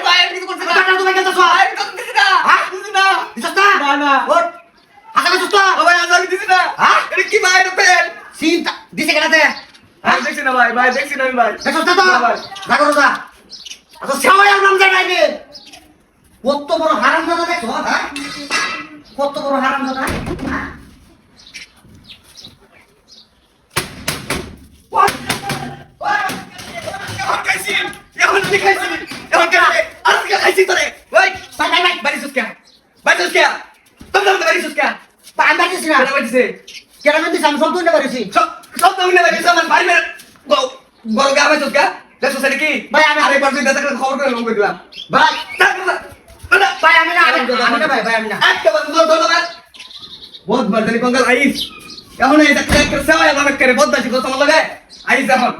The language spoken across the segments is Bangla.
ভাই আমি কিছু করছি না। টাকা তুমি গেছস ভাই আমি তো দিছি না। হ্যাঁ? দিছি না। দিছস না না না। ওঠ আচ্ছা গেছস তো ও ভাই আজ আমি দিছি না। হ্যাঁ? এটা কি ভাই এটা পেন? চিন্তা দিছে কেনাতে আমি দেখছি না ভাই, ভাই দেখছি না আমি ভাই। দেখছস না তো না ভাই। রাখো রোজা আচ্ছা সেওয়াই নাম জানাই দে কত বড় হারামজাদা দেখছো হ্যাঁ কত বড় হারামজাদা হ্যাঁ? এখন খাইছি। এখন আমি খাইছি। এখন খাইছি। আজকে খাইছি তোরে। ওই ভাই ভাই ভাই বাড়ি সুস্কা। বাড়ি সুস্কা। তোমরা বাড়ি সুস্কা। আমি বাড়িছি না কেন বাড়িছে? কেন দিছি আমি সম্পূর্ণ বাড়িছি সব তোমরা বাড়িছে আমার বাড়ি মেরে গো গা বাড়ি সুস্কা। দেখছো সেটা কি? ভাই, আমি- আরেকবার তুই দাদা খবর করে লঙ্গ দিলাম। ভাই না ভাই আমি না আমি না ভাই আমি না একেবারে ধন্যবাদ। বহুত বারদানি কঙ্কাল আইস। এখন এই একটা একটা সেবা আমার করে বদমাশি করতে আমার লাগে। আইস এখন।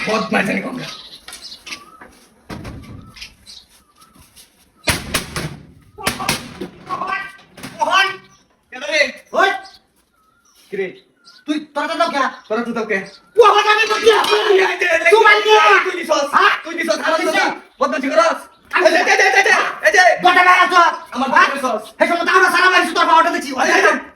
বহুত বারদানি কঙ্কাল। ওহন কেন রে? ওই কি রে? তুই তোর দাদা কে তোরা তো তোকে। ওহন আমি তো কি তুই মারলি তুই দিছস। হ্যাঁ? তুই দিছস। আমি দিছি। বদমাশি করস। আমি- এই যে এই যে গোটা গায় তো আমার বাড়ি দিছস। এই সময় তো আমরা সারা বাড়ি তোর পাওয়াটা দেখছি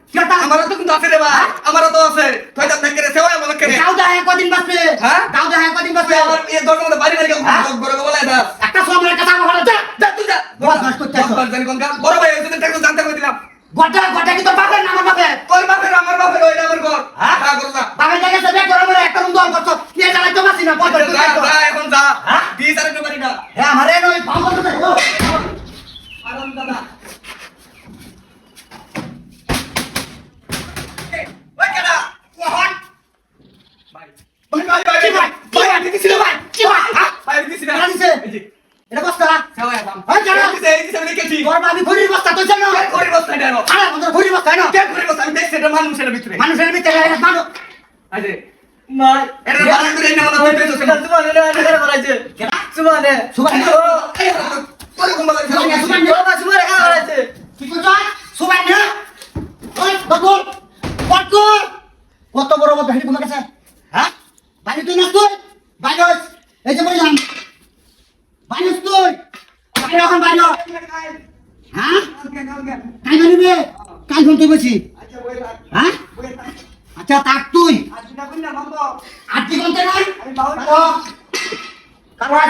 কি কথা আমারও তো কিন্তু আছে রে ভাই। আমারও তো আছে। তুই তো দেখে রে সেবা আমার করে। গাও দা কদিন বাসবে হ্যাঁ? গাও দা কদিন বাসবে তুই আমার এই দরকার মধ্যে বাড়ি বাড়ি হ্যাঁ? বড় বলে দা। একটা সময়ের কথা বলা যা যা তুই যা। বদমাশ করতে আসো। বারদানি কঙ্কাল। বড় ভাই ওই টাকা জানতে কই দিলাম। গোটা কি তোর বাপের না আমার বাপের তোর বাপের আমার বাপের ওইটা আমার ঘর। হ্যাঁ? হ্যাঁ করো না। বাপের জায়গা সবে করে মরে একটা রুম দল করছো নিয়ে চালাই তো বাসি না পয়সা যা যা এখন যা। হ্যাঁ? দিস আর বাড়ি না। হ্যাঁ আমারে নয় ফাম করতে ও আরাম দাদা। ওই কেডা? ওহন ভাই ভাই কি ভাই কি ভাই দিছি রে ভাই কি ভাই হ্যাঁ ভাই দিছি না। কেন দিছে? এই যে, এটা বস্তা সেবা দাম। ওই কেন এই দিছে আমি দেখেছি। তোর বাবি ভরির বস্তা তো জানো কে করে বসতা এটা? আরে আমাদের ভরির বস্তা না কে করে বসতা? আমি দেখছি এটা মানুষের ভিতরে। মানুষের ভিতরে মানুষ আরে ভাই এটা বানান করে না মনে হয় তো কেন? সুমানে করে করাইছে কেনা সুমানে সুবান এই তোর কোন বলে? সুবান বাবা সুমানে করে করাইছে কি করছ সুবান না ওই বদল বদল কত বড় বড় হেডি তোমার কাছে হ্যাঁ বাইরে তুই না তুই বাইরে এই যে বললাম বাইরে তুই বাইরে এখন বাইরে হ্যাঁ কাই বানিবে কাই ফোন তুই বসি হ্যাঁ আচ্ছা তাক তুই আট ঘন্টা নয় কারণ